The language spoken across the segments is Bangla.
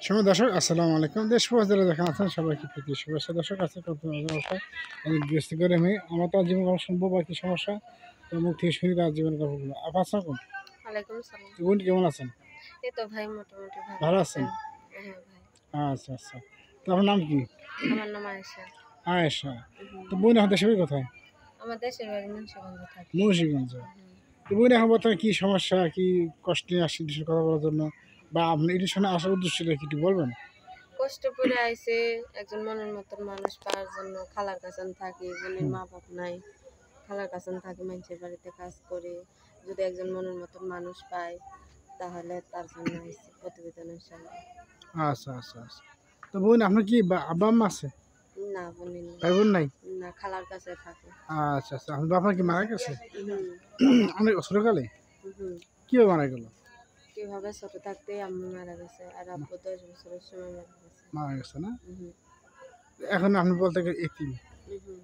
সময় দর্শক আসসালামু আলাইকুম। দেশ প্রবাস যারা যেখানে আছেন সবাইকে প্রীতি শুভেচ্ছা। দর্শক আছে কত অবস্থা অনেক ব্যস্ত করে আমি আমার তো জীবন গল্প শুনবো বা কি সমস্যা তো মুখ থেকে শুনি তার জীবন গল্পগুলো। আপা আসসালাম ওয়ালাইকুম সালাম। বোন কেমন আছেন? এই তো ভাই মোটামুটি ভালো ভালো আছে। আছেন? হ্যাঁ ভাই। আচ্ছা আচ্ছা। তো আপনার নাম কি? আমার নাম আয়েশা। আয়েশা। হুম। তো বোন এখন দেশের বাড়ি কোথায়? আমার দেশের বাড়ি মুন্সিগঞ্জে থাকি। মুন্সিগঞ্জে। হুম। তো বোন এখন বর্তমানে কি সমস্যা কি কষ্ট নিয়ে আসছেন দেশের কথা বলার জন্য বা আপনি এডিশনে আসার উদ্দেশ্য কি একটু বলবেন? কষ্ট করে আইছে একজন মনের মতন মানুষ পাওয়ার জন্য। খালার কাছে থাকি, বোনের হুম। মা বাপ নাই। খালার কাছে থাকি, মানুষের বাড়িতে কাজ করে। যদি একজন মনের মতন মানুষ পাই তাহলে তার জন্য আইছি প্রতিবেদনের সঙ্গে। আচ্ছা আচ্ছা আচ্ছা। তো বোন আপনার কি আব্বা আম্মা আছে? না বোনের নেই। ভাই বোন নাই? না খালার কাছে থাকে। আচ্ছা আচ্ছা। আপনার বাবা কি মারা গেছে? হুম। অনেক ছোটকালে? হুম। কিভাবে মারা গেল? কিভাবে ছোট থাকতেই আম্মু মারা গেছে আর আব্বু 10 বছরের সময় মারা গেছে। মারা গেছে না? হুম। এখন আপনি বলতে গেলে এতিম। হুম।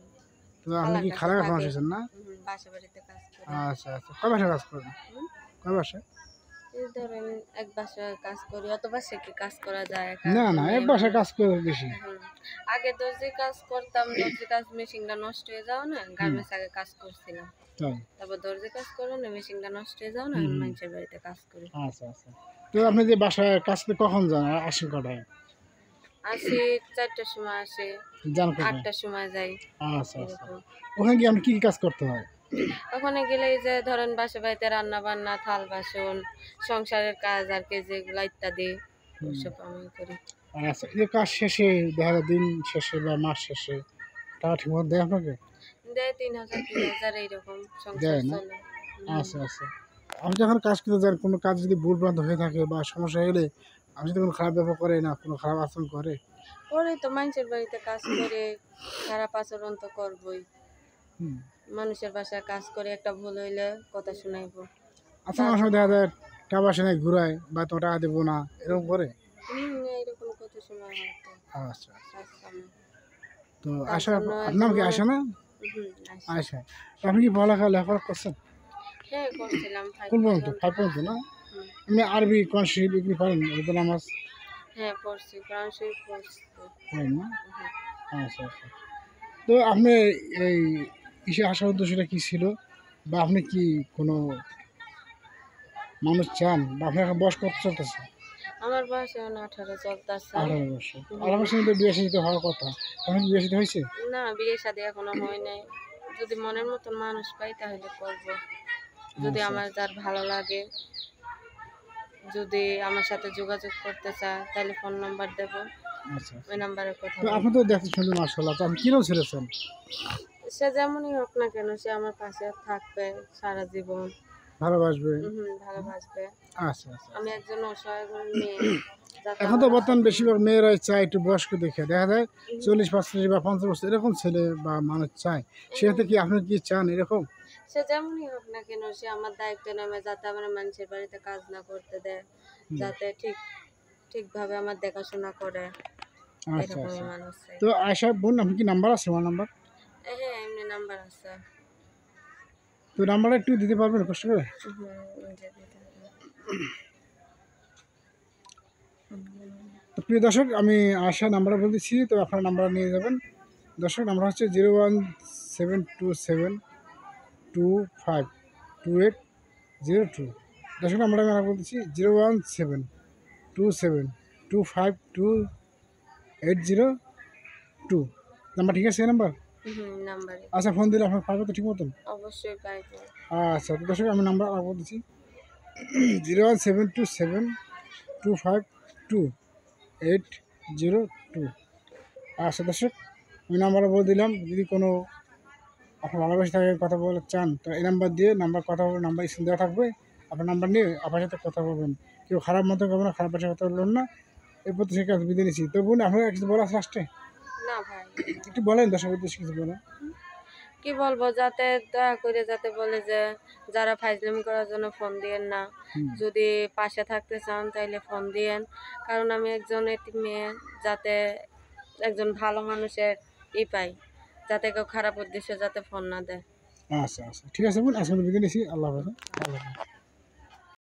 তো আপনি কি কাছে খালার কাছে মানুষ থাকে। হয়েছেন না? বাসা বাড়িতে কাজ করে। আচ্ছা আচ্ছা। কয় বাসায় কাজ করেন? হুম। কয় বাসায়? এই ধরেন এক বাসায় কাজ করি, অত বাসায় কি কাজ করা যায় একা না একজন না, এক মেয়ে বাসায় মানুষ? কাজ করে বেশি। হুম। আগে দর্জি কাজ করতাম, দর্জি কাজ মেশিনটা নষ্ট হয়ে যাও না, হুম। গার্মেন্টস আগে কাজ করছিলাম। তাই? তারপর দর্জি কাজ করো না, মেশিনটা নষ্ট হয়ে যাও না, হুম এখন হুম। মানুষের বাড়িতে কাজ করি। আচ্ছা আচ্ছা। তো আপনি যে বাসায় কাজ করতে কখন যান আর আসেন কটায়? আসি 4টার সময় আসি, যান কটায়? 8টার সময় যাই, আচ্ছা আচ্ছা। এরকম। ওখানে কি আপনি কি কি কাজ করতে হয়? ওখানে গেলেই যে ধরেন বাসা বাড়িতে রান্না বান্না, থাল বাসন, সংসারের কাজ আর কি যেগুলা ইত্যাদি হুম। ওসব আমি করি। আচ্ছা, এই কাজ শেষে দেখা যায় দিন শেষে বা মাস শেষে টাকা ঠিকমতো দেয় আপনাকে? দেয় 3,000 2,000 এইরকম সংসার দেয় না? চলে। হুম। আচ্ছা আচ্ছা। আপনি যখন কাজ করতে যান কোনো কাজ যদি ভুলভ্রান্ত হয়ে থাকে বা সমস্যা হয়ে গেলে আপনি যদি কোনো খারাপ ব্যবহার করে না কোনো খারাপ আচরণ করে? পরে তো মানুষের বাড়িতে কাজ করে খারাপ আচরণ তো করবই। হুম। মানুষের বাসায় কাজ করে একটা ভুল হইলে কথা শুনাইবো। আচ্ছা, তার অনেক সময় জন্য দেখা যায় টাকা পয়সা নেই ঘুরায় বা তোমার টাকা দেবো না এরকম করে? এইরকম কত সময় হয়তো আচ্ছা আচ্ছা। কাজ কামে। তো তার আশা জন্য আপনার নাম একজন কি মনে আয়শা না? আসে। আয়শা। তো আপনি কি লেখাপড়া করছেন? হ্যাঁ করছিলাম 5 কোন পর্যন্ত? পর্যন্ত 5 পর্যন্ত না? পড়ছি। হুম। এমনি আরবি কোরআন শরীফ এগুলি পারেন? রোজা নামাজ হ্যাঁ পড়ছি, কোরআন শরীফ পড়ছি। পড়েন না? হুম। আচ্ছা আচ্ছা। তো আপনি এই ইসে আসার উদ্দেশ্যটা কি ছিল? বা আপনি কি কোনো মানুষ চান বা আপনার এখন বয়স কত চলতেছে? আমার বয়স এখন 18 চলতেছে। 18 বছর। 18 বছর মধ্যে বিয়ে শাদী তো হওয়ার কথা। এখন কি বিয়ে শাদী হয়েছে? না বিয়ে শাদী এখনো হয় নাই। যদি মনের মতন মানুষ পাই তাহলে করব। যদি আচ্ছা আমার যার ভালো লাগে, যদি আমার সাথে যোগাযোগ করতে চায় তাহলে ফোন নাম্বার দেব। আচ্ছা আচ্ছা। ওই নাম্বারে কথা তো আপনি বলবো। তো দেখতে শুনতে মাশাআল্লাহ। তো আপনি কিরকম ছেড়েছেন? সে যেমনই হোক না কেন সে আমার পাশে থাকবে সারা জীবন। ভালোবাসবে? ভালোবাসবে। আচ্ছা আচ্ছা। আমি একজন অসহায় মেয়ে, যাতে এখন তো আমার বর্তমান আত্মীয় বেশিরভাগ মেয়েরাই চায় একটু বয়স্ক দেখে। দেখা যায় 40-45 বা 50 বছর এরকম ছেলে বা মানুষ চায়। সেক্ষেত্রে কি আপনি কি চান এরকম? সে যেমনই হোক না কেন সে আমার দায়িত্ব নেবে, যাতে আমার মানুষের বাড়িতে কাজ না করতে দেয়, হুম। যাতে ঠিকভাবে আমার দেখাশোনা করে। আচ্ছা এরকমই আচ্ছা। মানুষ চাই। তো আয়েশা বোন আপনার কি নাম্বার আছে আমার নাম্বার? হ্যাঁ এমনি নাম্বার আছে। তো নাম্বারটা একটু দিতে পারবেন কষ্ট করে? যে দিতে হবে। তো প্রিয় দর্শক আমি আয়েশার নাম্বারটা বলে দিচ্ছি তো আপনার নাম্বারটা নিয়ে যাবেন। দর্শক নাম্বার হচ্ছে 01727252802। দর্শক নাম্বারটা আমি আবার বলতেছি 017252802। নাম্বার ঠিক আছে এই নাম্বার? নাম্বারে আচ্ছা, ফোন দিলে আপনার পারবে তো ঠিক মতন? অবশ্যই পাইবো। আচ্ছা, তো দর্শক আমি নাম্বার আবার বলতেছি 01727252802। আচ্ছা দর্শক আমি নাম্বারটা বলে দিলাম। যদি কোনো আপনার ভালোবাসা থাকে কথা বলতে চান তো এই নাম্বার দিয়ে কথা বলবেন। নাম্বার স্ক্রিন দেওয়া থাকবে। আপনার নাম্বার নিয়ে আপনার সাথে কথা বলবেন। কেউ খারাপ মতো করবেন না, খারাপ ভাষায় কথা বলবেন না। এরপর তো সে কাজ বিদায় নিচ্ছি। তো বোন আপনার কিছু বলা আছে লাস্টে? না ভাই একটু বলেন দর্শক উদ্দেশ্যে কিছু বলেন। কি বলবো, যাতে দয়া করে যাতে বলে যে যারা ফাইজলামি করার জন্য ফোন দিয়েন না। হুম। যদি পাশে থাকতে চান তাইলে ফোন দিয়েন, কারণ আমি একজন এতিম মেয়ে, যাতে একজন ভালো মানুষের পাই, যাতে কেউ খারাপ উদ্দেশ্যে যাতে ফোন না দেয়। আচ্ছা আচ্ছা, ঠিক আছে বোন, আজকে বিদায় নিচ্ছি। আল্লাহ হাফেজ। আল্লাহ হাফেজ।